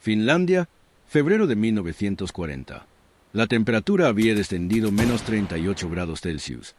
Finlandia, febrero de 1940. La temperatura había descendido menos 38 grados Celsius.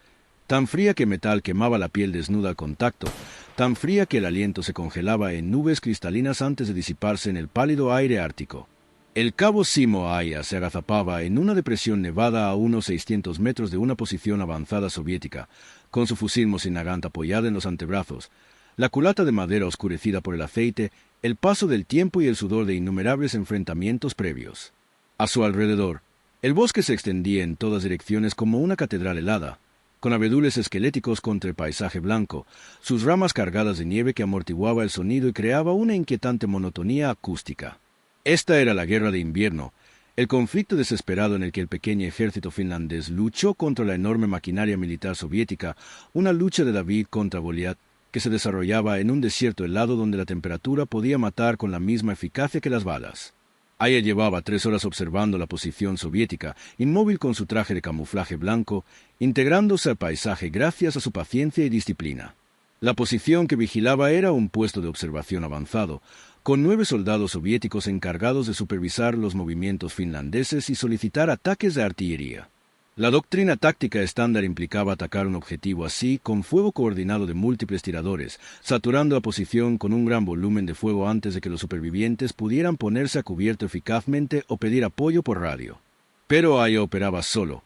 Tan fría que metal quemaba la piel desnuda al contacto, tan fría que el aliento se congelaba en nubes cristalinas antes de disiparse en el pálido aire ártico. El cabo Simo-Aia se agazapaba en una depresión nevada a unos 600 metros de una posición avanzada soviética, con su fusil Mosin-Nagant apoyado en los antebrazos, la culata de madera oscurecida por el aceite, el paso del tiempo y el sudor de innumerables enfrentamientos previos. A su alrededor, el bosque se extendía en todas direcciones como una catedral helada, con abedules esqueléticos contra el paisaje blanco, sus ramas cargadas de nieve que amortiguaba el sonido y creaba una inquietante monotonía acústica. Esta era la guerra de invierno, el conflicto desesperado en el que el pequeño ejército finlandés luchó contra la enorme maquinaria militar soviética, una lucha de David contra Goliat, que se desarrollaba en un desierto helado donde la temperatura podía matar con la misma eficacia que las balas. Aia llevaba 3 horas observando la posición soviética, inmóvil con su traje de camuflaje blanco, integrándose al paisaje gracias a su paciencia y disciplina. La posición que vigilaba era un puesto de observación avanzado, con 9 soldados soviéticos encargados de supervisar los movimientos finlandeses y solicitar ataques de artillería. La doctrina táctica estándar implicaba atacar un objetivo así con fuego coordinado de múltiples tiradores, saturando la posición con un gran volumen de fuego antes de que los supervivientes pudieran ponerse a cubierto eficazmente o pedir apoyo por radio. Pero Aia operaba solo.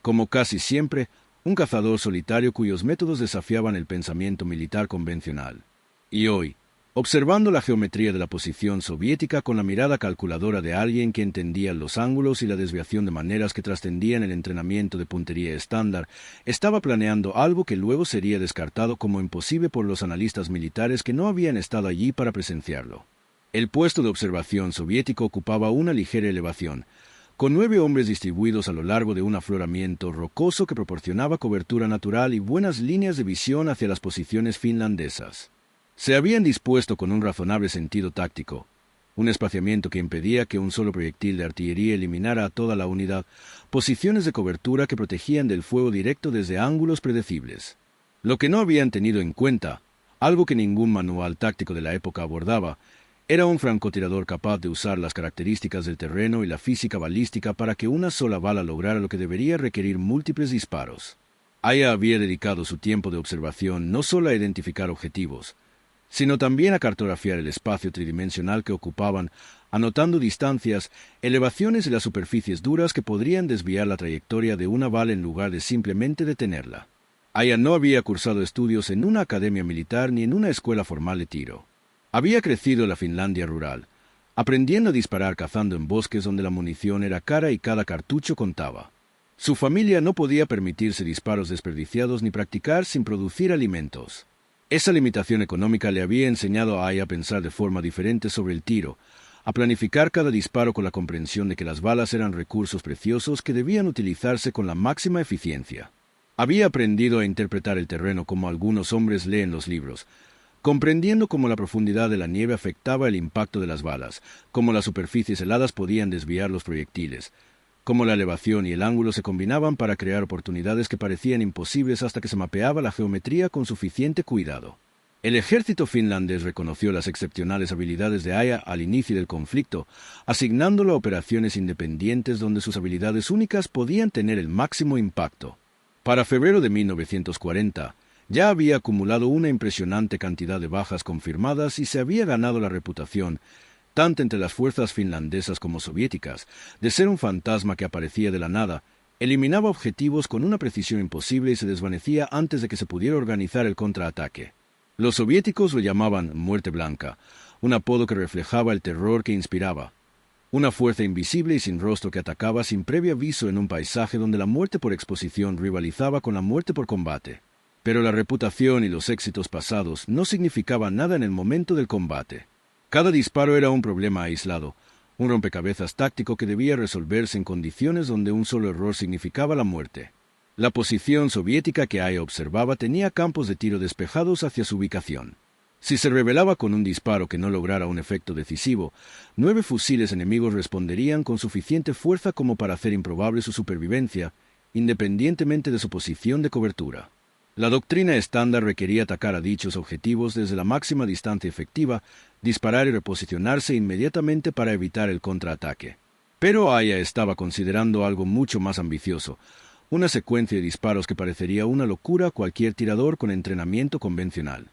Como casi siempre, un cazador solitario cuyos métodos desafiaban el pensamiento militar convencional. Y hoy, observando la geometría de la posición soviética con la mirada calculadora de alguien que entendía los ángulos y la desviación de maneras que trascendían el entrenamiento de puntería estándar, estaba planeando algo que luego sería descartado como imposible por los analistas militares que no habían estado allí para presenciarlo. El puesto de observación soviético ocupaba una ligera elevación, con 9 hombres distribuidos a lo largo de un afloramiento rocoso que proporcionaba cobertura natural y buenas líneas de visión hacia las posiciones finlandesas. Se habían dispuesto con un razonable sentido táctico, un espaciamiento que impedía que un solo proyectil de artillería eliminara a toda la unidad, posiciones de cobertura que protegían del fuego directo desde ángulos predecibles. Lo que no habían tenido en cuenta, algo que ningún manual táctico de la época abordaba, era un francotirador capaz de usar las características del terreno y la física balística para que una sola bala lograra lo que debería requerir múltiples disparos. Aia había dedicado su tiempo de observación no solo a identificar objetivos, sino también a cartografiar el espacio tridimensional que ocupaban, anotando distancias, elevaciones y las superficies duras que podrían desviar la trayectoria de una bala en lugar de simplemente detenerla. Aia no había cursado estudios en una academia militar ni en una escuela formal de tiro. Había crecido en la Finlandia rural, aprendiendo a disparar cazando en bosques donde la munición era cara y cada cartucho contaba. Su familia no podía permitirse disparos desperdiciados ni practicar sin producir alimentos. Esa limitación económica le había enseñado a Aia a pensar de forma diferente sobre el tiro, a planificar cada disparo con la comprensión de que las balas eran recursos preciosos que debían utilizarse con la máxima eficiencia. Había aprendido a interpretar el terreno como algunos hombres leen los libros, comprendiendo cómo la profundidad de la nieve afectaba el impacto de las balas, cómo las superficies heladas podían desviar los proyectiles, cómo la elevación y el ángulo se combinaban para crear oportunidades que parecían imposibles hasta que se mapeaba la geometría con suficiente cuidado. El ejército finlandés reconoció las excepcionales habilidades de Aia al inicio del conflicto, asignándolo a operaciones independientes donde sus habilidades únicas podían tener el máximo impacto. Para febrero de 1940, ya había acumulado una impresionante cantidad de bajas confirmadas y se había ganado la reputación, tanto entre las fuerzas finlandesas como soviéticas, de ser un fantasma que aparecía de la nada, eliminaba objetivos con una precisión imposible y se desvanecía antes de que se pudiera organizar el contraataque. Los soviéticos lo llamaban Muerte Blanca, un apodo que reflejaba el terror que inspiraba. Una fuerza invisible y sin rostro que atacaba sin previo aviso en un paisaje donde la muerte por exposición rivalizaba con la muerte por combate. Pero la reputación y los éxitos pasados no significaban nada en el momento del combate. Cada disparo era un problema aislado, un rompecabezas táctico que debía resolverse en condiciones donde un solo error significaba la muerte. La posición soviética que Aia observaba tenía campos de tiro despejados hacia su ubicación. Si se rebelaba con un disparo que no lograra un efecto decisivo, 9 fusiles enemigos responderían con suficiente fuerza como para hacer improbable su supervivencia, independientemente de su posición de cobertura. La doctrina estándar requería atacar a dichos objetivos desde la máxima distancia efectiva, disparar y reposicionarse inmediatamente para evitar el contraataque. Pero Aya estaba considerando algo mucho más ambicioso, una secuencia de disparos que parecería una locura a cualquier tirador con entrenamiento convencional.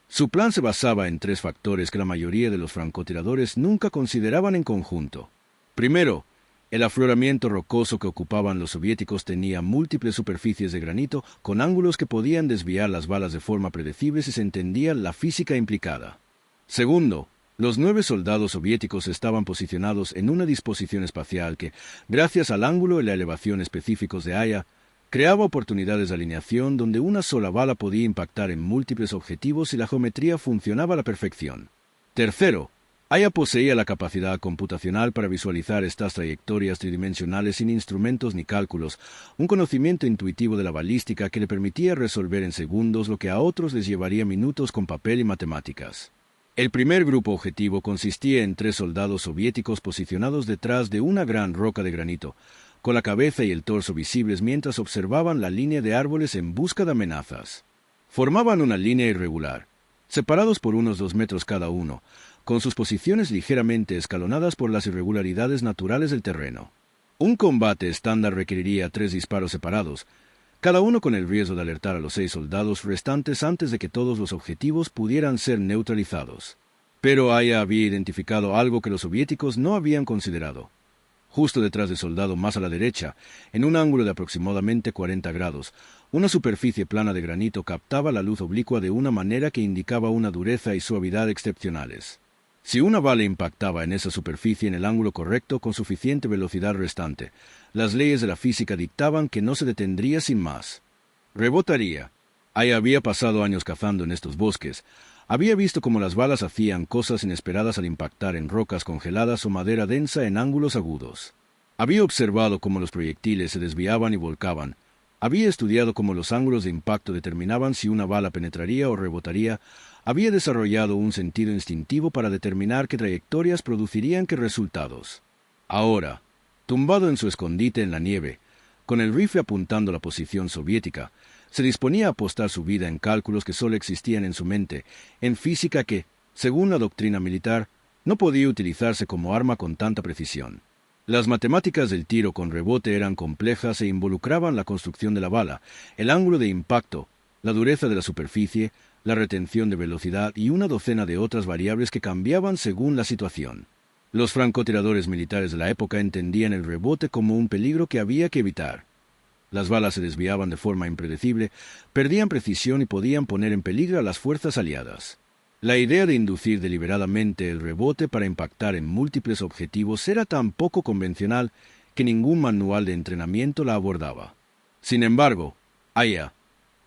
Su plan se basaba en 3 factores que la mayoría de los francotiradores nunca consideraban en conjunto. Primero, el afloramiento rocoso que ocupaban los soviéticos tenía múltiples superficies de granito con ángulos que podían desviar las balas de forma predecible si se entendía la física implicada. Segundo, los 9 soldados soviéticos estaban posicionados en una disposición espacial que, gracias al ángulo y la elevación específicos de Aya, creaba oportunidades de alineación donde una sola bala podía impactar en múltiples objetivos y la geometría funcionaba a la perfección. Tercero, Aya poseía la capacidad computacional para visualizar estas trayectorias tridimensionales sin instrumentos ni cálculos, un conocimiento intuitivo de la balística que le permitía resolver en segundos lo que a otros les llevaría minutos con papel y matemáticas. El primer grupo objetivo consistía en 3 soldados soviéticos posicionados detrás de una gran roca de granito, con la cabeza y el torso visibles mientras observaban la línea de árboles en busca de amenazas. Formaban una línea irregular, separados por unos 2 metros cada uno, con sus posiciones ligeramente escalonadas por las irregularidades naturales del terreno. Un combate estándar requeriría 3 disparos separados, cada uno con el riesgo de alertar a los 6 soldados restantes antes de que todos los objetivos pudieran ser neutralizados. Pero Aya había identificado algo que los soviéticos no habían considerado. Justo detrás del soldado más a la derecha, en un ángulo de aproximadamente 40 grados, una superficie plana de granito captaba la luz oblicua de una manera que indicaba una dureza y suavidad excepcionales. Si una bala impactaba en esa superficie en el ángulo correcto con suficiente velocidad restante, las leyes de la física dictaban que no se detendría sin más. Rebotaría. Aya había pasado años cazando en estos bosques. Había visto cómo las balas hacían cosas inesperadas al impactar en rocas congeladas o madera densa en ángulos agudos. Había observado cómo los proyectiles se desviaban y volcaban. Había estudiado cómo los ángulos de impacto determinaban si una bala penetraría o rebotaría. Había desarrollado un sentido instintivo para determinar qué trayectorias producirían qué resultados. Ahora, tumbado en su escondite en la nieve, con el rifle apuntando a la posición soviética, se disponía a apostar su vida en cálculos que solo existían en su mente, en física que, según la doctrina militar, no podía utilizarse como arma con tanta precisión. Las matemáticas del tiro con rebote eran complejas e involucraban la construcción de la bala, el ángulo de impacto, la dureza de la superficie, la retención de velocidad y una docena de otras variables que cambiaban según la situación. Los francotiradores militares de la época entendían el rebote como un peligro que había que evitar. Las balas se desviaban de forma impredecible, perdían precisión y podían poner en peligro a las fuerzas aliadas. La idea de inducir deliberadamente el rebote para impactar en múltiples objetivos era tan poco convencional que ningún manual de entrenamiento la abordaba. Sin embargo, Aya,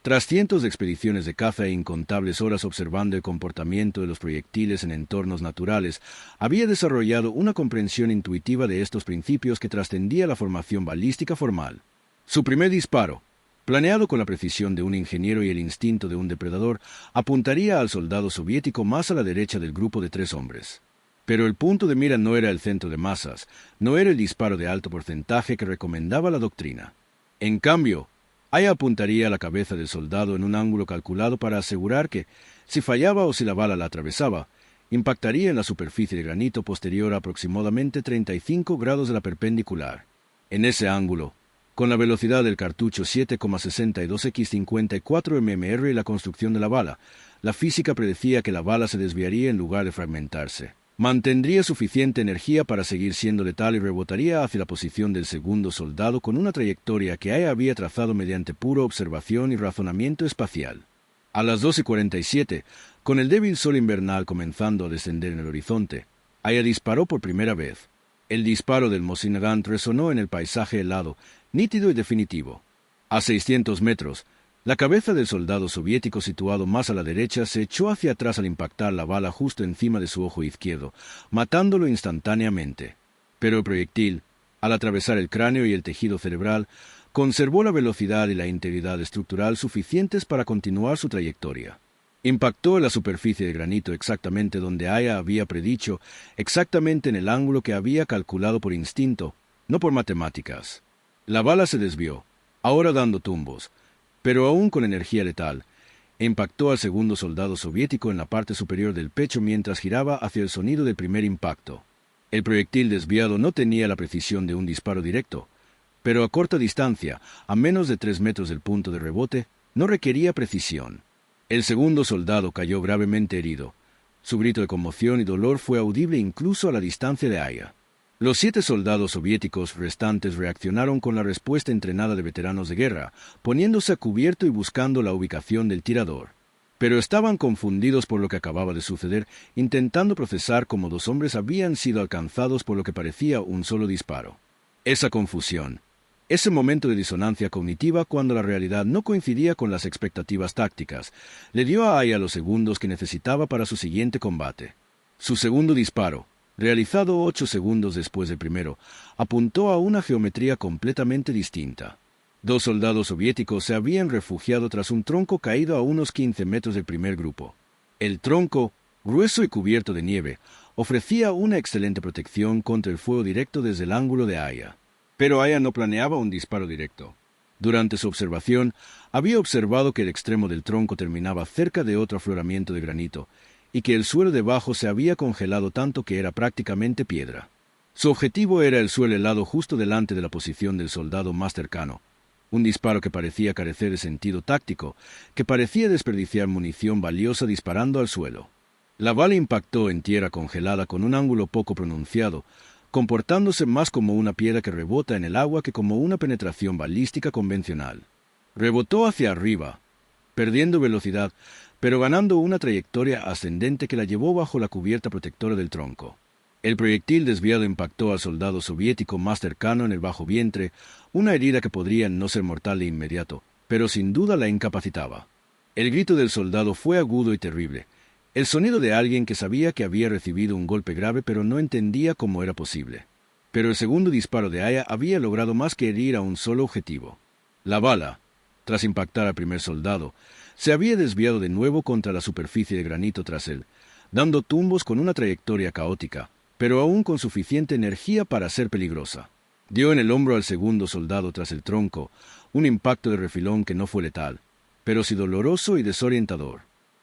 tras cientos de expediciones de caza e incontables horas observando el comportamiento de los proyectiles en entornos naturales, había desarrollado una comprensión intuitiva de estos principios que trascendía la formación balística formal. Su primer disparo, planeado con la precisión de un ingeniero y el instinto de un depredador, apuntaría al soldado soviético más a la derecha del grupo de 3 hombres. Pero el punto de mira no era el centro de masas, no era el disparo de alto porcentaje que recomendaba la doctrina. En cambio, Aya apuntaría a la cabeza del soldado en un ángulo calculado para asegurar que, si fallaba o si la bala la atravesaba, impactaría en la superficie de granito posterior a aproximadamente 35 grados de la perpendicular. En ese ángulo, con la velocidad del cartucho 7,62x54 mmR y la construcción de la bala, la física predecía que la bala se desviaría en lugar de fragmentarse. Mantendría suficiente energía para seguir siendo letal y rebotaría hacia la posición del segundo soldado con una trayectoria que Aya había trazado mediante pura observación y razonamiento espacial. A las 12:47, con el débil sol invernal comenzando a descender en el horizonte, Aya disparó por primera vez. El disparo del Mosin Nagant resonó en el paisaje helado, nítido y definitivo. A 600 metros, la cabeza del soldado soviético situado más a la derecha se echó hacia atrás al impactar la bala justo encima de su ojo izquierdo, matándolo instantáneamente. Pero el proyectil, al atravesar el cráneo y el tejido cerebral, conservó la velocidad y la integridad estructural suficientes para continuar su trayectoria. Impactó en la superficie de granito exactamente donde Aya había predicho, exactamente en el ángulo que había calculado por instinto, no por matemáticas. La bala se desvió, ahora dando tumbos, pero aún con energía letal, e impactó al segundo soldado soviético en la parte superior del pecho mientras giraba hacia el sonido del primer impacto. El proyectil desviado no tenía la precisión de un disparo directo, pero a corta distancia, a menos de 3 metros del punto de rebote, no requería precisión. El segundo soldado cayó gravemente herido. Su grito de conmoción y dolor fue audible incluso a la distancia de Aya. Los 7 soldados soviéticos restantes reaccionaron con la respuesta entrenada de veteranos de guerra, poniéndose a cubierto y buscando la ubicación del tirador. Pero estaban confundidos por lo que acababa de suceder, intentando procesar cómo 2 hombres habían sido alcanzados por lo que parecía un solo disparo. Esa confusión, ese momento de disonancia cognitiva cuando la realidad no coincidía con las expectativas tácticas, le dio a Aya los segundos que necesitaba para su siguiente combate. Su segundo disparo, realizado 8 segundos después del primero, apuntó a una geometría completamente distinta. 2 soldados soviéticos se habían refugiado tras un tronco caído a unos 15 metros del primer grupo. El tronco, grueso y cubierto de nieve, ofrecía una excelente protección contra el fuego directo desde el ángulo de Aya. Pero Aya no planeaba un disparo directo. Durante su observación, había observado que el extremo del tronco terminaba cerca de otro afloramiento de granito, y que el suelo debajo se había congelado tanto que era prácticamente piedra. Su objetivo era el suelo helado justo delante de la posición del soldado más cercano. Un disparo que parecía carecer de sentido táctico, que parecía desperdiciar munición valiosa disparando al suelo. La bala impactó en tierra congelada con un ángulo poco pronunciado, comportándose más como una piedra que rebota en el agua que como una penetración balística convencional. Rebotó hacia arriba, perdiendo velocidad, pero ganando una trayectoria ascendente que la llevó bajo la cubierta protectora del tronco. El proyectil desviado impactó al soldado soviético más cercano en el bajo vientre, una herida que podría no ser mortal de inmediato, pero sin duda la incapacitaba. El grito del soldado fue agudo y terrible, el sonido de alguien que sabía que había recibido un golpe grave pero no entendía cómo era posible. Pero el segundo disparo de Aya había logrado más que herir a un solo objetivo. La bala, tras impactar al primer soldado, se había desviado de nuevo contra la superficie de granito tras él, dando tumbos con una trayectoria caótica, pero aún con suficiente energía para ser peligrosa. Dio en el hombro al segundo soldado tras el tronco, un impacto de refilón que no fue letal, pero sí doloroso y desorientador.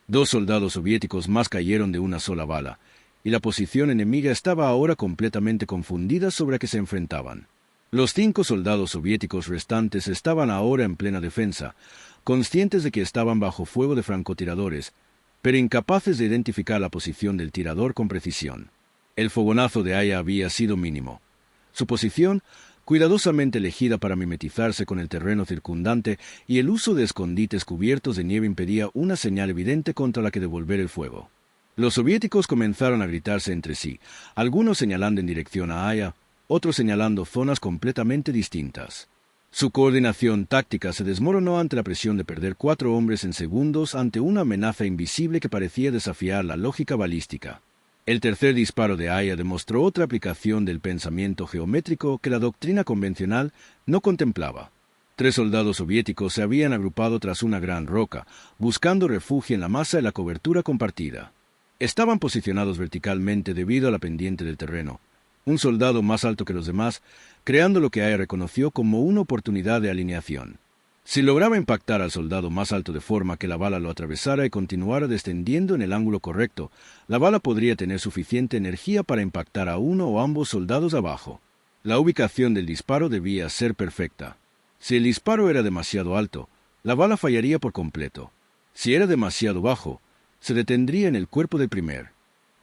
2 soldados soviéticos más cayeron de una sola bala, y la posición enemiga estaba ahora completamente confundida sobre a qué se enfrentaban. Los 5 soldados soviéticos restantes estaban ahora en plena defensa, conscientes de que estaban bajo fuego de francotiradores, pero incapaces de identificar la posición del tirador con precisión. El fogonazo de Aya había sido mínimo. Su posición, cuidadosamente elegida para mimetizarse con el terreno circundante, y el uso de escondites cubiertos de nieve impedía una señal evidente contra la que devolver el fuego. Los soviéticos comenzaron a gritarse entre sí, algunos señalando en dirección a Aya, otros señalando zonas completamente distintas. Su coordinación táctica se desmoronó ante la presión de perder 4 hombres en segundos ante una amenaza invisible que parecía desafiar la lógica balística. El tercer disparo de Aya demostró otra aplicación del pensamiento geométrico que la doctrina convencional no contemplaba. 3 soldados soviéticos se habían agrupado tras una gran roca, buscando refugio en la masa de la cobertura compartida. Estaban posicionados verticalmente debido a la pendiente del terreno. Un soldado más alto que los demás, creando lo que Aya reconoció como una oportunidad de alineación. Si lograba impactar al soldado más alto de forma que la bala lo atravesara y continuara descendiendo en el ángulo correcto, la bala podría tener suficiente energía para impactar a uno o ambos soldados abajo. La ubicación del disparo debía ser perfecta. Si el disparo era demasiado alto, la bala fallaría por completo. Si era demasiado bajo, se detendría en el cuerpo del primer.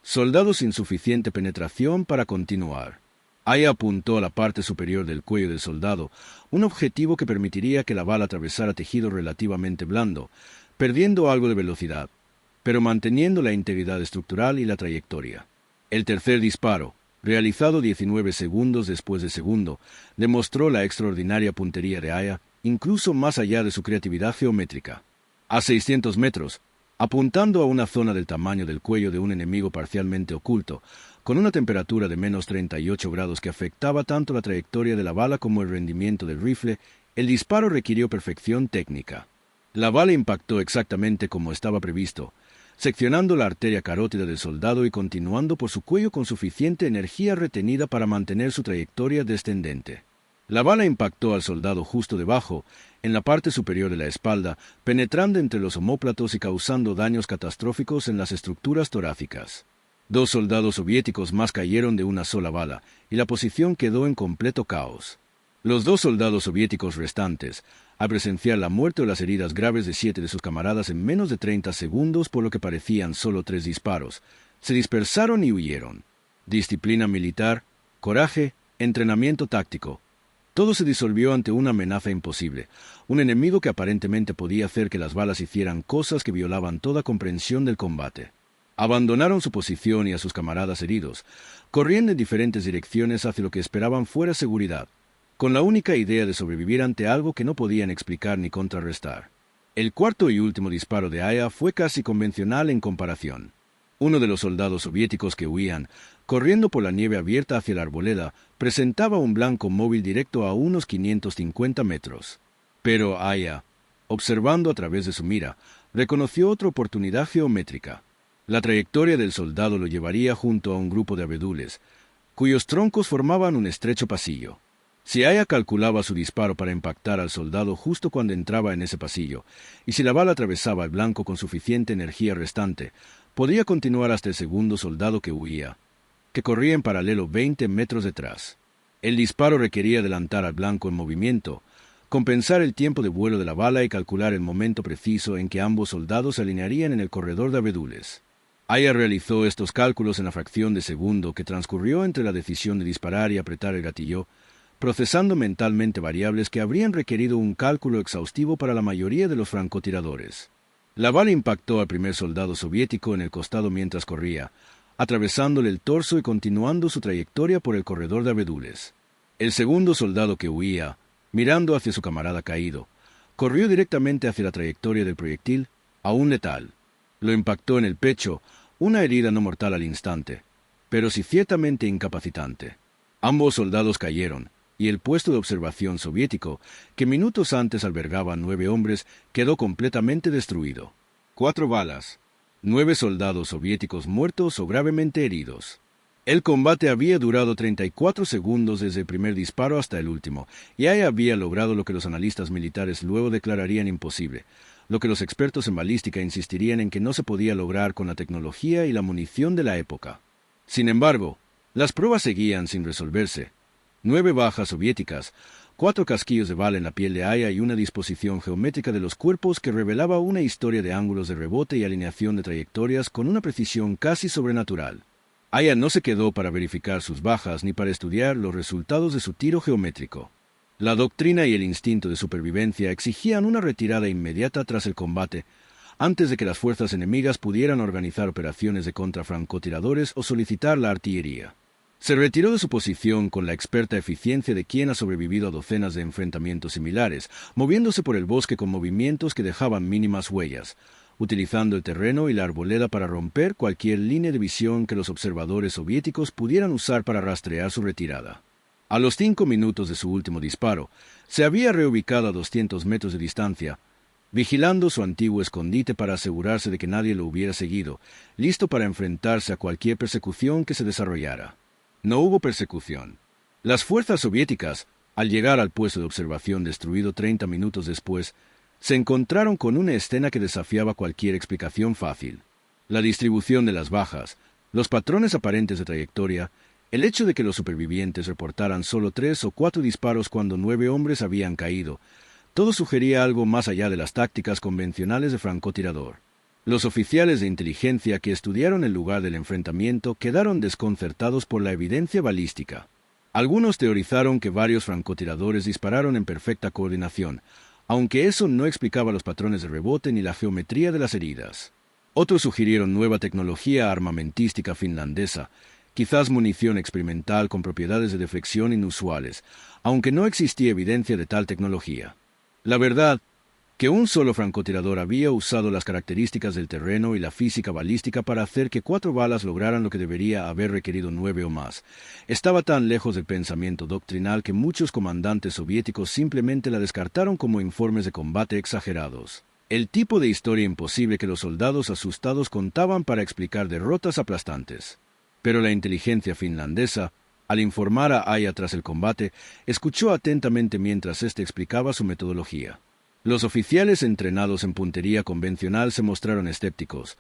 Soldado sin suficiente penetración para continuar. Aya apuntó a la parte superior del cuello del soldado, un objetivo que permitiría que la bala atravesara tejido relativamente blando, perdiendo algo de velocidad, pero manteniendo la integridad estructural y la trayectoria. El tercer disparo, realizado 19 segundos después del segundo, demostró la extraordinaria puntería de Aya, incluso más allá de su creatividad geométrica. A 600 metros, apuntando a una zona del tamaño del cuello de un enemigo parcialmente oculto, con una temperatura de menos 38 grados que afectaba tanto la trayectoria de la bala como el rendimiento del rifle, el disparo requirió perfección técnica. La bala impactó exactamente como estaba previsto, seccionando la arteria carótida del soldado y continuando por su cuello con suficiente energía retenida para mantener su trayectoria descendente. La bala impactó al soldado justo debajo, en la parte superior de la espalda, penetrando entre los omóplatos y causando daños catastróficos en las estructuras torácicas. 2 soldados soviéticos más cayeron de una sola bala, y la posición quedó en completo caos. Los 2 soldados soviéticos restantes, al presenciar la muerte o las heridas graves de 7 de sus camaradas en menos de 30 segundos por lo que parecían solo 3 disparos, se dispersaron y huyeron. Disciplina militar, coraje, entrenamiento táctico. Todo se disolvió ante una amenaza imposible, un enemigo que aparentemente podía hacer que las balas hicieran cosas que violaban toda comprensión del combate. Abandonaron su posición y a sus camaradas heridos, corriendo en diferentes direcciones hacia lo que esperaban fuera seguridad, con la única idea de sobrevivir ante algo que no podían explicar ni contrarrestar. El cuarto y último disparo de Aya fue casi convencional en comparación. Uno de los soldados soviéticos que huían, corriendo por la nieve abierta hacia la arboleda, presentaba un blanco móvil directo a unos 550 metros. Pero Aya, observando a través de su mira, reconoció otra oportunidad geométrica. La trayectoria del soldado lo llevaría junto a un grupo de abedules, cuyos troncos formaban un estrecho pasillo. Si Aya calculaba su disparo para impactar al soldado justo cuando entraba en ese pasillo, y si la bala atravesaba el blanco con suficiente energía restante, podía continuar hasta el segundo soldado que huía, que corría en paralelo 20 metros detrás. El disparo requería adelantar al blanco en movimiento, compensar el tiempo de vuelo de la bala y calcular el momento preciso en que ambos soldados se alinearían en el corredor de abedules. Aya realizó estos cálculos en la fracción de segundo que transcurrió entre la decisión de disparar y apretar el gatillo, procesando mentalmente variables que habrían requerido un cálculo exhaustivo para la mayoría de los francotiradores. La bala impactó al primer soldado soviético en el costado mientras corría, atravesándole el torso y continuando su trayectoria por el corredor de abedules. El segundo soldado que huía, mirando hacia su camarada caído, corrió directamente hacia la trayectoria del proyectil, aún letal. Lo impactó en el pecho, una herida no mortal al instante, pero sí ciertamente incapacitante. Ambos soldados cayeron, y el puesto de observación soviético, que minutos antes albergaba 9 hombres, quedó completamente destruido. 4 balas, 9 soldados soviéticos muertos o gravemente heridos. El combate había durado 34 segundos desde el primer disparo hasta el último, y Aya había logrado lo que los analistas militares luego declararían imposible, lo que los expertos en balística insistirían en que no se podía lograr con la tecnología y la munición de la época. Sin embargo, las pruebas seguían sin resolverse. 9 bajas soviéticas, 4 casquillos de bala en la piel de Aya y una disposición geométrica de los cuerpos que revelaba una historia de ángulos de rebote y alineación de trayectorias con una precisión casi sobrenatural. Aya no se quedó para verificar sus bajas ni para estudiar los resultados de su tiro geométrico. La doctrina y el instinto de supervivencia exigían una retirada inmediata tras el combate, antes de que las fuerzas enemigas pudieran organizar operaciones de contrafrancotiradores o solicitar la artillería. Se retiró de su posición con la experta eficiencia de quien ha sobrevivido a docenas de enfrentamientos similares, moviéndose por el bosque con movimientos que dejaban mínimas huellas, utilizando el terreno y la arboleda para romper cualquier línea de visión que los observadores soviéticos pudieran usar para rastrear su retirada. A los 5 minutos de su último disparo, se había reubicado a 200 metros de distancia, vigilando su antiguo escondite para asegurarse de que nadie lo hubiera seguido, listo para enfrentarse a cualquier persecución que se desarrollara. No hubo persecución. Las fuerzas soviéticas, al llegar al puesto de observación destruido 30 minutos después, se encontraron con una escena que desafiaba cualquier explicación fácil. La distribución de las bajas, los patrones aparentes de trayectoria, el hecho de que los supervivientes reportaran solo 3 o 4 disparos cuando 9 hombres habían caído, todo sugería algo más allá de las tácticas convencionales de francotirador. Los oficiales de inteligencia que estudiaron el lugar del enfrentamiento quedaron desconcertados por la evidencia balística. Algunos teorizaron que varios francotiradores dispararon en perfecta coordinación, aunque eso no explicaba los patrones de rebote ni la geometría de las heridas. Otros sugirieron nueva tecnología armamentística finlandesa, quizás munición experimental con propiedades de deflexión inusuales, aunque no existía evidencia de tal tecnología. La verdad, que un solo francotirador había usado las características del terreno y la física balística para hacer que 4 balas lograran lo que debería haber requerido 9 o más, estaba tan lejos del pensamiento doctrinal que muchos comandantes soviéticos simplemente la descartaron como informes de combate exagerados. El tipo de historia imposible que los soldados asustados contaban para explicar derrotas aplastantes. Pero la inteligencia finlandesa, Al informar a Aya tras el combate, escuchó atentamente mientras éste explicaba su metodología. Los oficiales entrenados en puntería convencional se mostraron escépticos,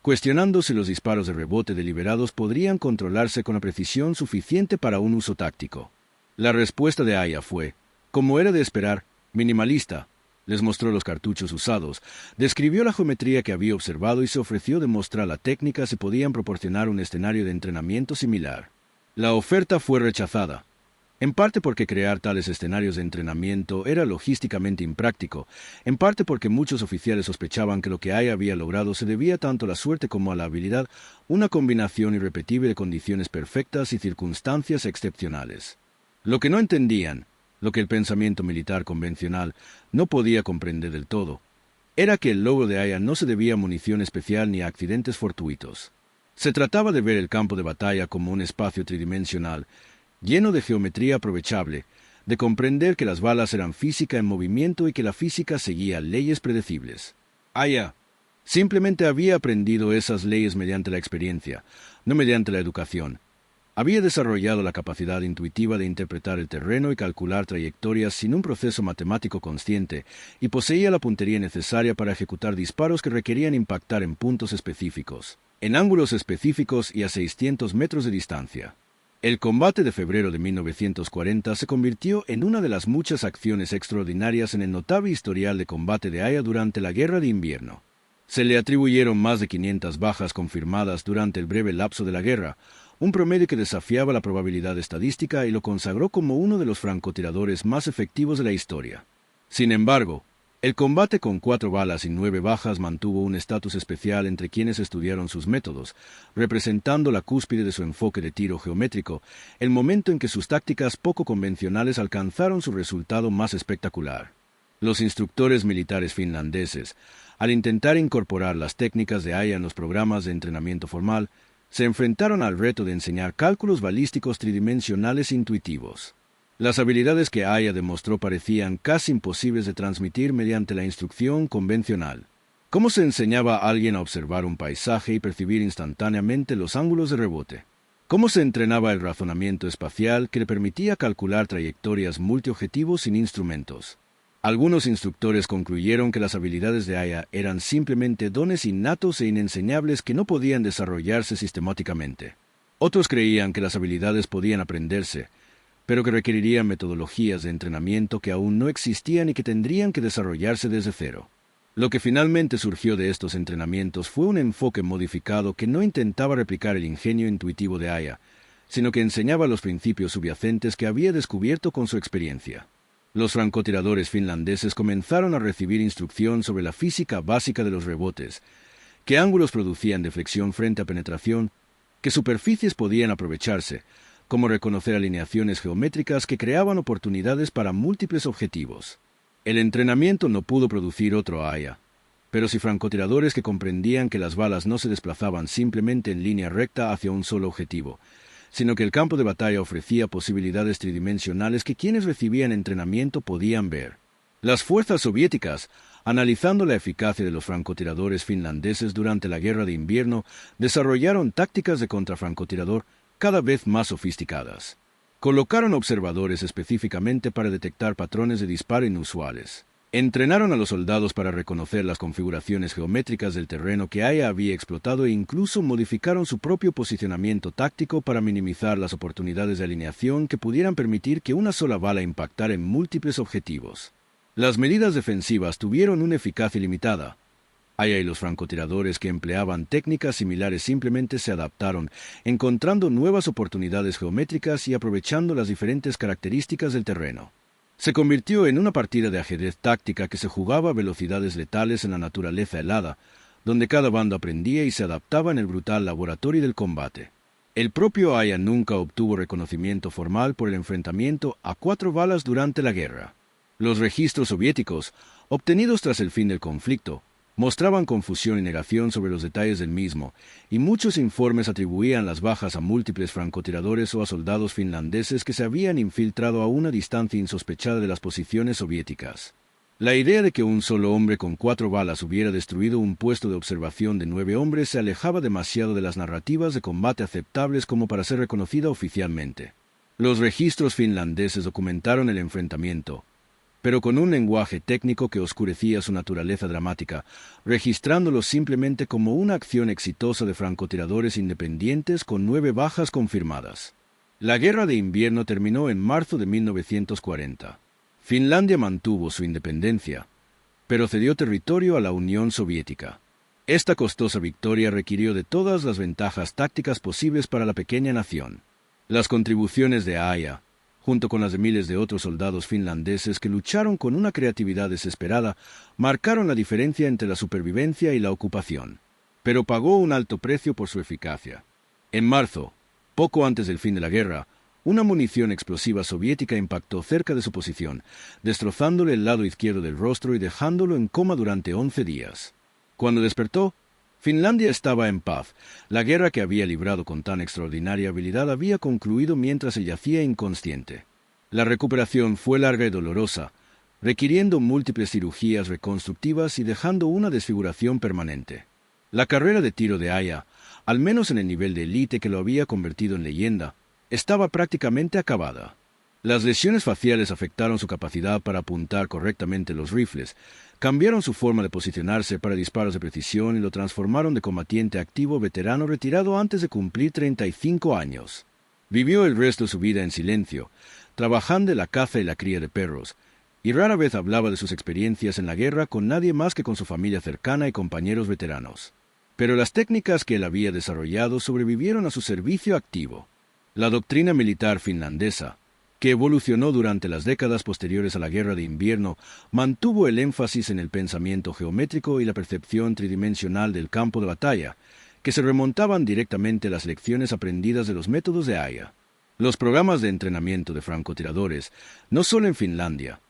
cuestionando si los disparos de rebote deliberados podrían controlarse con la precisión suficiente para un uso táctico. La respuesta de Aya fue, como era de esperar, minimalista. Les mostró los cartuchos usados, describió la geometría que había observado y se ofreció demostrar la técnica si podían proporcionar un escenario de entrenamiento similar. La oferta fue rechazada, en parte porque crear tales escenarios de entrenamiento era logísticamente impráctico, en parte porque muchos oficiales sospechaban que lo que Aya había logrado se debía tanto a la suerte como a la habilidad, una combinación irrepetible de condiciones perfectas y circunstancias excepcionales. Lo que no entendían, lo que el pensamiento militar convencional no podía comprender del todo, era que el logro de Aya no se debía a munición especial ni a accidentes fortuitos. Se trataba de ver el campo de batalla como un espacio tridimensional, lleno de geometría aprovechable, de comprender que las balas eran física en movimiento y que la física seguía leyes predecibles. Aya simplemente había aprendido esas leyes mediante la experiencia, no mediante la educación. Había desarrollado la capacidad intuitiva de interpretar el terreno y calcular trayectorias sin un proceso matemático consciente, y poseía la puntería necesaria para ejecutar disparos que requerían impactar en puntos específicos, en ángulos específicos y a 600 metros de distancia. El combate de febrero de 1940 se convirtió en una de las muchas acciones extraordinarias en el notable historial de combate de Aya durante la Guerra de Invierno. Se le atribuyeron más de 500 bajas confirmadas durante el breve lapso de la guerra, un promedio que desafiaba la probabilidad estadística y lo consagró como uno de los francotiradores más efectivos de la historia. Sin embargo, el combate con 4 balas y 9 bajas mantuvo un estatus especial entre quienes estudiaron sus métodos, representando la cúspide de su enfoque de tiro geométrico, el momento en que sus tácticas poco convencionales alcanzaron su resultado más espectacular. Los instructores militares finlandeses, al intentar incorporar las técnicas de Aya en los programas de entrenamiento formal, se enfrentaron al reto de enseñar cálculos balísticos tridimensionales intuitivos. Las habilidades que Aya demostró parecían casi imposibles de transmitir mediante la instrucción convencional. ¿Cómo se enseñaba a alguien a observar un paisaje y percibir instantáneamente los ángulos de rebote? ¿Cómo se entrenaba el razonamiento espacial que le permitía calcular trayectorias multiobjetivos sin instrumentos? Algunos instructores concluyeron que las habilidades de Aya eran simplemente dones innatos e inenseñables que no podían desarrollarse sistemáticamente. Otros creían que las habilidades podían aprenderse, pero que requerirían metodologías de entrenamiento que aún no existían y que tendrían que desarrollarse desde cero. Lo que finalmente surgió de estos entrenamientos fue un enfoque modificado que no intentaba replicar el ingenio intuitivo de Aya, sino que enseñaba los principios subyacentes que había descubierto con su experiencia. Los francotiradores finlandeses comenzaron a recibir instrucción sobre la física básica de los rebotes, qué ángulos producían deflexión frente a penetración, qué superficies podían aprovecharse, cómo reconocer alineaciones geométricas que creaban oportunidades para múltiples objetivos. El entrenamiento no pudo producir otro Aya, pero sí francotiradores que comprendían que las balas no se desplazaban simplemente en línea recta hacia un solo objetivo, sino que el campo de batalla ofrecía posibilidades tridimensionales que quienes recibían entrenamiento podían ver. Las fuerzas soviéticas, analizando la eficacia de los francotiradores finlandeses durante la Guerra de Invierno, desarrollaron tácticas de contrafrancotirador cada vez más sofisticadas. Colocaron observadores específicamente para detectar patrones de disparo inusuales. Entrenaron a los soldados para reconocer las configuraciones geométricas del terreno que Aya había explotado e incluso modificaron su propio posicionamiento táctico para minimizar las oportunidades de alineación que pudieran permitir que una sola bala impactara en múltiples objetivos. Las medidas defensivas tuvieron una eficacia limitada. Aya y los francotiradores que empleaban técnicas similares simplemente se adaptaron, encontrando nuevas oportunidades geométricas y aprovechando las diferentes características del terreno. Se convirtió en una partida de ajedrez táctica que se jugaba a velocidades letales en la naturaleza helada, donde cada bando aprendía y se adaptaba en el brutal laboratorio del combate. El propio Aya nunca obtuvo reconocimiento formal por el enfrentamiento a 4 balas durante la guerra. Los registros soviéticos, obtenidos tras el fin del conflicto, mostraban confusión y negación sobre los detalles del mismo, y muchos informes atribuían las bajas a múltiples francotiradores o a soldados finlandeses que se habían infiltrado a una distancia insospechada de las posiciones soviéticas. La idea de que un solo hombre con 4 balas hubiera destruido un puesto de observación de 9 hombres se alejaba demasiado de las narrativas de combate aceptables como para ser reconocida oficialmente. Los registros finlandeses documentaron el enfrentamiento, pero con un lenguaje técnico que oscurecía su naturaleza dramática, registrándolo simplemente como una acción exitosa de francotiradores independientes con 9 bajas confirmadas. La Guerra de Invierno terminó en marzo de 1940. Finlandia mantuvo su independencia, pero cedió territorio a la Unión Soviética. Esta costosa victoria requirió de todas las ventajas tácticas posibles para la pequeña nación. Las contribuciones de Aija, junto con las de miles de otros soldados finlandeses que lucharon con una creatividad desesperada, marcaron la diferencia entre la supervivencia y la ocupación. Pero pagó un alto precio por su eficacia. En marzo, poco antes del fin de la guerra, una munición explosiva soviética impactó cerca de su posición, destrozándole el lado izquierdo del rostro y dejándolo en coma durante 11 días. Cuando despertó, Finlandia estaba en paz. La guerra que había librado con tan extraordinaria habilidad había concluido mientras se yacía inconsciente. La recuperación fue larga y dolorosa, requiriendo múltiples cirugías reconstructivas y dejando una desfiguración permanente. La carrera de tiro de Aija, al menos en el nivel de élite que lo había convertido en leyenda, estaba prácticamente acabada. Las lesiones faciales afectaron su capacidad para apuntar correctamente los rifles, cambiaron su forma de posicionarse para disparos de precisión y lo transformaron de combatiente activo veterano retirado antes de cumplir 35 años. Vivió el resto de su vida en silencio, trabajando en la caza y la cría de perros, y rara vez hablaba de sus experiencias en la guerra con nadie más que con su familia cercana y compañeros veteranos. Pero las técnicas que él había desarrollado sobrevivieron a su servicio activo. La doctrina militar finlandesa, que evolucionó durante las décadas posteriores a la Guerra de Invierno, mantuvo el énfasis en el pensamiento geométrico y la percepción tridimensional del campo de batalla, que se remontaban directamente a las lecciones aprendidas de los métodos de Aija. Los programas de entrenamiento de francotiradores, no solo en Finlandia,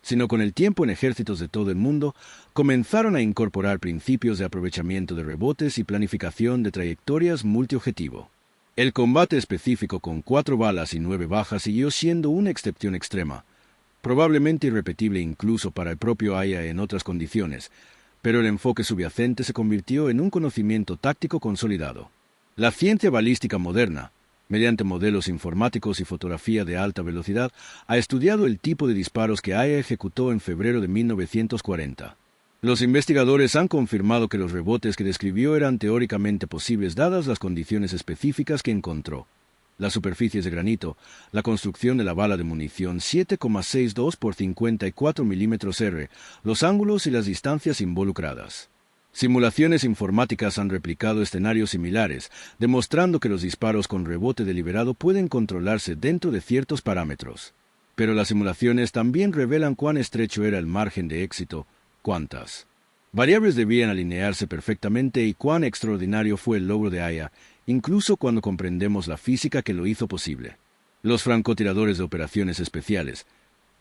sino con el tiempo en ejércitos de todo el mundo, comenzaron a incorporar principios de aprovechamiento de rebotes y planificación de trayectorias multiobjetivo. El combate específico con 4 balas y 9 bajas siguió siendo una excepción extrema, probablemente irrepetible incluso para el propio Aija en otras condiciones, pero el enfoque subyacente se convirtió en un conocimiento táctico consolidado. La ciencia balística moderna, mediante modelos informáticos y fotografía de alta velocidad, ha estudiado el tipo de disparos que Aija ejecutó en febrero de 1940. Los investigadores han confirmado que los rebotes que describió eran teóricamente posibles dadas las condiciones específicas que encontró. Las superficies de granito, la construcción de la bala de munición 7,62 por 54 mm R, los ángulos y las distancias involucradas. Simulaciones informáticas han replicado escenarios similares, demostrando que los disparos con rebote deliberado pueden controlarse dentro de ciertos parámetros. Pero las simulaciones también revelan cuán estrecho era el margen de éxito, cuántas variables debían alinearse perfectamente y cuán extraordinario fue el logro de Aija, incluso cuando comprendemos la física que lo hizo posible. Los francotiradores de operaciones especiales,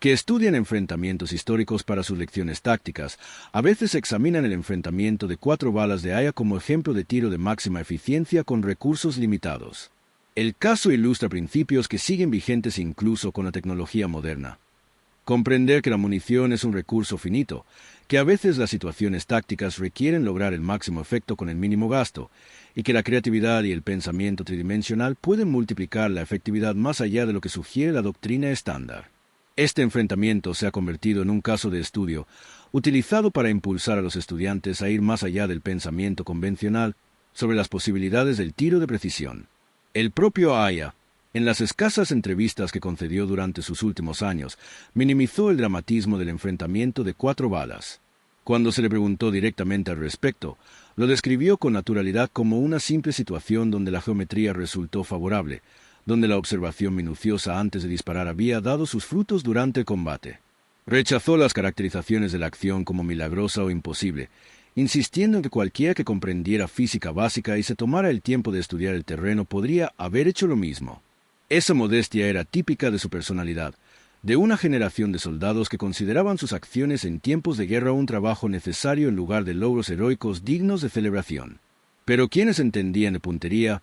que estudian enfrentamientos históricos para sus lecciones tácticas, a veces examinan el enfrentamiento de 4 balas de Aija como ejemplo de tiro de máxima eficiencia con recursos limitados. El caso ilustra principios que siguen vigentes incluso con la tecnología moderna. Comprender que la munición es un recurso finito, que a veces las situaciones tácticas requieren lograr el máximo efecto con el mínimo gasto, y que la creatividad y el pensamiento tridimensional pueden multiplicar la efectividad más allá de lo que sugiere la doctrina estándar. Este enfrentamiento se ha convertido en un caso de estudio, utilizado para impulsar a los estudiantes a ir más allá del pensamiento convencional sobre las posibilidades del tiro de precisión. El propio Aija, en las escasas entrevistas que concedió durante sus últimos años, minimizó el dramatismo del enfrentamiento de 4 balas. Cuando se le preguntó directamente al respecto, lo describió con naturalidad como una simple situación donde la geometría resultó favorable, donde la observación minuciosa antes de disparar había dado sus frutos durante el combate. Rechazó las caracterizaciones de la acción como milagrosa o imposible, insistiendo en que cualquiera que comprendiera física básica y se tomara el tiempo de estudiar el terreno podría haber hecho lo mismo. Esa modestia era típica de su personalidad, de una generación de soldados que consideraban sus acciones en tiempos de guerra un trabajo necesario en lugar de logros heroicos dignos de celebración. Pero quienes entendían de puntería,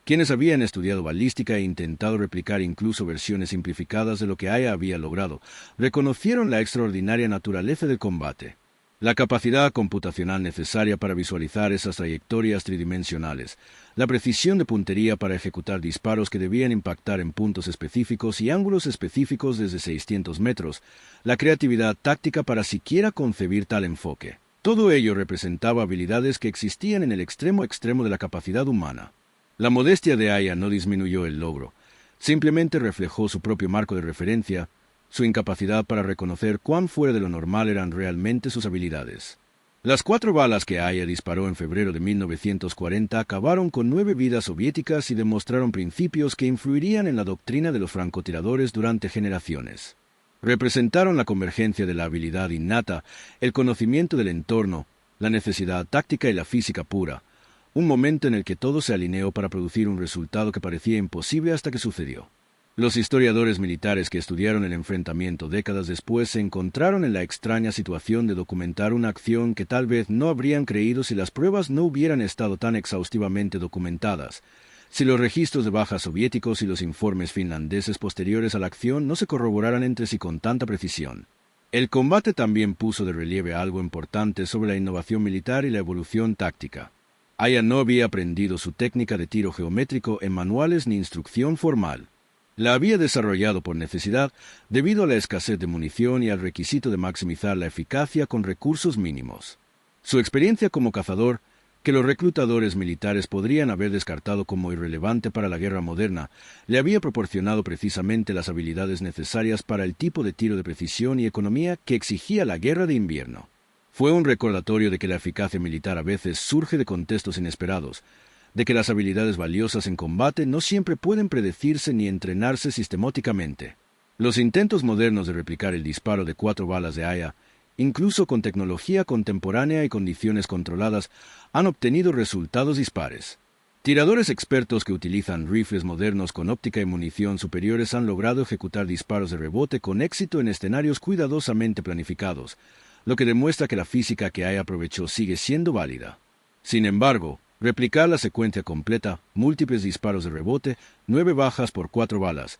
quienes habían estudiado balística e intentado replicar incluso versiones simplificadas de lo que Aija había logrado, reconocieron la extraordinaria naturaleza del combate. La capacidad computacional necesaria para visualizar esas trayectorias tridimensionales, la precisión de puntería para ejecutar disparos que debían impactar en puntos específicos y ángulos específicos desde 600 metros, la creatividad táctica para siquiera concebir tal enfoque. Todo ello representaba habilidades que existían en el extremo de la capacidad humana. La modestia de Aya no disminuyó el logro, simplemente reflejó su propio marco de referencia, su incapacidad para reconocer cuán fuera de lo normal eran realmente sus habilidades. Las 4 balas que Aya disparó en febrero de 1940 acabaron con 9 vidas soviéticas y demostraron principios que influirían en la doctrina de los francotiradores durante generaciones. Representaron la convergencia de la habilidad innata, el conocimiento del entorno, la necesidad táctica y la física pura, un momento en el que todo se alineó para producir un resultado que parecía imposible hasta que sucedió. Los historiadores militares que estudiaron el enfrentamiento décadas después se encontraron en la extraña situación de documentar una acción que tal vez no habrían creído si las pruebas no hubieran estado tan exhaustivamente documentadas, si los registros de bajas soviéticos y los informes finlandeses posteriores a la acción no se corroboraran entre sí con tanta precisión. El combate también puso de relieve algo importante sobre la innovación militar y la evolución táctica. Aya no había aprendido su técnica de tiro geométrico en manuales ni instrucción formal. La había desarrollado por necesidad debido a la escasez de munición y al requisito de maximizar la eficacia con recursos mínimos. Su experiencia como cazador, que los reclutadores militares podrían haber descartado como irrelevante para la guerra moderna, le había proporcionado precisamente las habilidades necesarias para el tipo de tiro de precisión y economía que exigía la guerra de invierno. Fue un recordatorio de que la eficacia militar a veces surge de contextos inesperados, de que las habilidades valiosas en combate no siempre pueden predecirse ni entrenarse sistemáticamente. Los intentos modernos de replicar el disparo de 4 balas de Aya, incluso con tecnología contemporánea y condiciones controladas, han obtenido resultados dispares. Tiradores expertos que utilizan rifles modernos con óptica y munición superiores han logrado ejecutar disparos de rebote con éxito en escenarios cuidadosamente planificados, lo que demuestra que la física que Aya aprovechó sigue siendo válida. Sin embargo, replicar la secuencia completa, múltiples disparos de rebote, 9 bajas por 4 balas,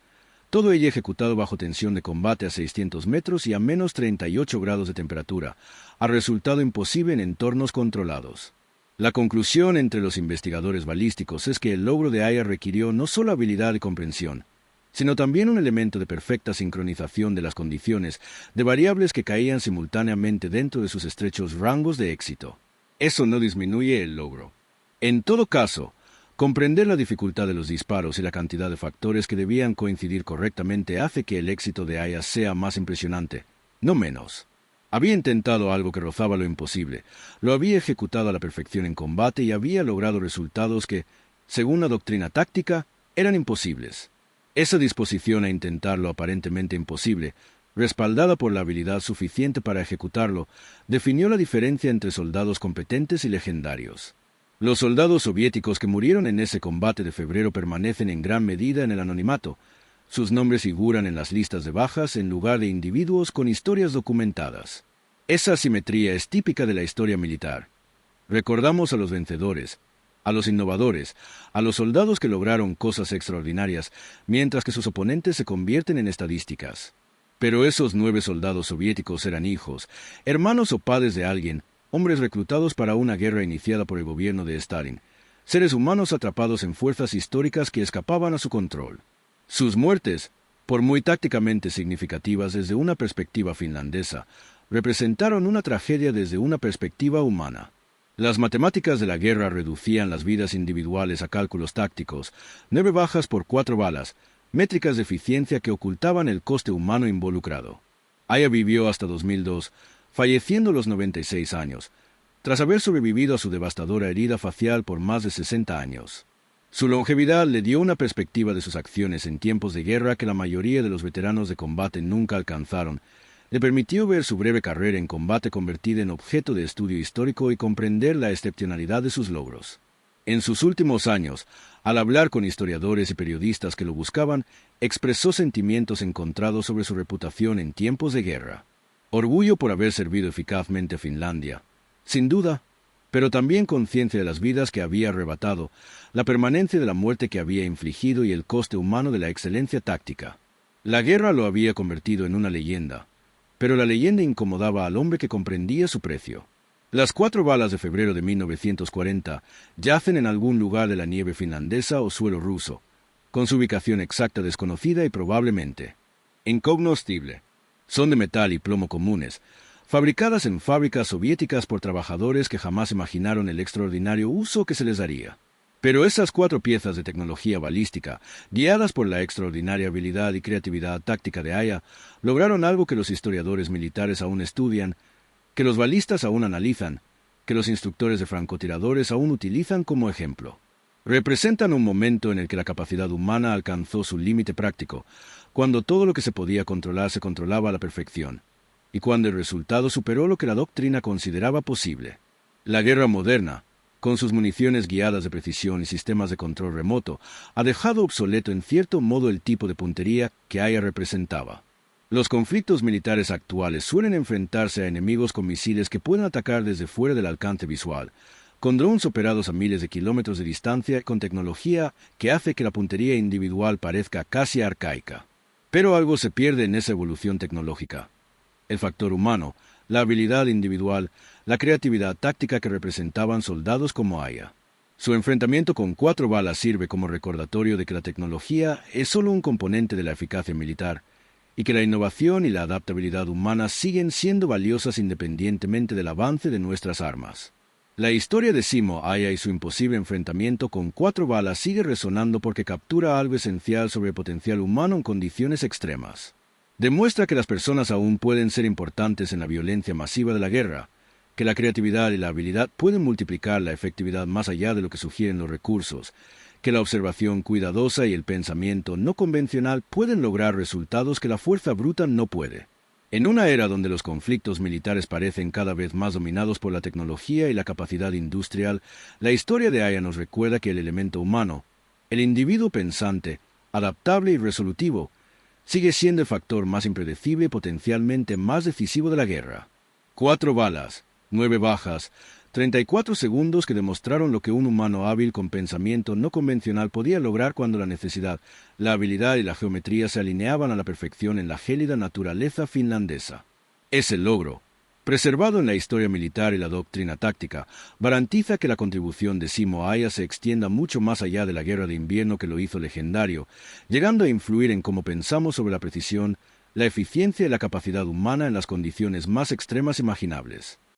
todo ello ejecutado bajo tensión de combate a 600 metros y a menos 38 grados de temperatura, ha resultado imposible en entornos controlados. La conclusión entre los investigadores balísticos es que el logro de Aya requirió no solo habilidad de comprensión, sino también un elemento de perfecta sincronización de las condiciones, de variables que caían simultáneamente dentro de sus estrechos rangos de éxito. Eso no disminuye el logro. En todo caso, comprender la dificultad de los disparos y la cantidad de factores que debían coincidir correctamente hace que el éxito de Aya sea más impresionante, no menos. Había intentado algo que rozaba lo imposible, lo había ejecutado a la perfección en combate y había logrado resultados que, según la doctrina táctica, eran imposibles. Esa disposición a intentar lo aparentemente imposible, respaldada por la habilidad suficiente para ejecutarlo, definió la diferencia entre soldados competentes y legendarios. Los soldados soviéticos que murieron en ese combate de febrero permanecen en gran medida en el anonimato. Sus nombres figuran en las listas de bajas en lugar de individuos con historias documentadas. Esa asimetría es típica de la historia militar. Recordamos a los vencedores, a los innovadores, a los soldados que lograron cosas extraordinarias, mientras que sus oponentes se convierten en estadísticas. Pero esos 9 soldados soviéticos eran hijos, hermanos o padres de alguien, hombres reclutados para una guerra iniciada por el gobierno de Stalin, seres humanos atrapados en fuerzas históricas que escapaban a su control. Sus muertes, por muy tácticamente significativas desde una perspectiva finlandesa, representaron una tragedia desde una perspectiva humana. Las matemáticas de la guerra reducían las vidas individuales a cálculos tácticos, 9 bajas por 4 balas, métricas de eficiencia que ocultaban el coste humano involucrado. Aya vivió hasta 2002, falleciendo a los 96 años, tras haber sobrevivido a su devastadora herida facial por más de 60 años. Su longevidad le dio una perspectiva de sus acciones en tiempos de guerra que la mayoría de los veteranos de combate nunca alcanzaron. Le permitió ver su breve carrera en combate convertida en objeto de estudio histórico y comprender la excepcionalidad de sus logros. En sus últimos años, al hablar con historiadores y periodistas que lo buscaban, expresó sentimientos encontrados sobre su reputación en tiempos de guerra. Orgullo por haber servido eficazmente a Finlandia, sin duda, pero también conciencia de las vidas que había arrebatado, la permanencia de la muerte que había infligido y el coste humano de la excelencia táctica. La guerra lo había convertido en una leyenda, pero la leyenda incomodaba al hombre que comprendía su precio. Las 4 balas de febrero de 1940 yacen en algún lugar de la nieve finlandesa o suelo ruso, con su ubicación exacta desconocida y probablemente incognoscible. Son de metal y plomo comunes, fabricadas en fábricas soviéticas por trabajadores que jamás imaginaron el extraordinario uso que se les daría. Pero esas 4 piezas de tecnología balística, guiadas por la extraordinaria habilidad y creatividad táctica de Aya, lograron algo que los historiadores militares aún estudian, que los balistas aún analizan, que los instructores de francotiradores aún utilizan como ejemplo. Representan un momento en el que la capacidad humana alcanzó su límite práctico, cuando todo lo que se podía controlar se controlaba a la perfección, y cuando el resultado superó lo que la doctrina consideraba posible. La guerra moderna, con sus municiones guiadas de precisión y sistemas de control remoto, ha dejado obsoleto en cierto modo el tipo de puntería que Aya representaba. Los conflictos militares actuales suelen enfrentarse a enemigos con misiles que pueden atacar desde fuera del alcance visual, con drones operados a miles de kilómetros de distancia y con tecnología que hace que la puntería individual parezca casi arcaica. Pero algo se pierde en esa evolución tecnológica. El factor humano, la habilidad individual, la creatividad táctica que representaban soldados como Aya. Su enfrentamiento con 4 balas sirve como recordatorio de que la tecnología es solo un componente de la eficacia militar, y que la innovación y la adaptabilidad humana siguen siendo valiosas independientemente del avance de nuestras armas. La historia de Simo Aya y su imposible enfrentamiento con 4 balas sigue resonando porque captura algo esencial sobre el potencial humano en condiciones extremas. Demuestra que las personas aún pueden ser importantes en la violencia masiva de la guerra, que la creatividad y la habilidad pueden multiplicar la efectividad más allá de lo que sugieren los recursos, que la observación cuidadosa y el pensamiento no convencional pueden lograr resultados que la fuerza bruta no puede. En una era donde los conflictos militares parecen cada vez más dominados por la tecnología y la capacidad industrial, la historia de Aya nos recuerda que el elemento humano, el individuo pensante, adaptable y resolutivo, sigue siendo el factor más impredecible y potencialmente más decisivo de la guerra. 4 balas, 9 bajas, 34 segundos que demostraron lo que un humano hábil con pensamiento no convencional podía lograr cuando la necesidad, la habilidad y la geometría se alineaban a la perfección en la gélida naturaleza finlandesa. Ese logro, preservado en la historia militar y la doctrina táctica, garantiza que la contribución de Simo Aya se extienda mucho más allá de la guerra de invierno que lo hizo legendario, llegando a influir en cómo pensamos sobre la precisión, la eficiencia y la capacidad humana en las condiciones más extremas imaginables.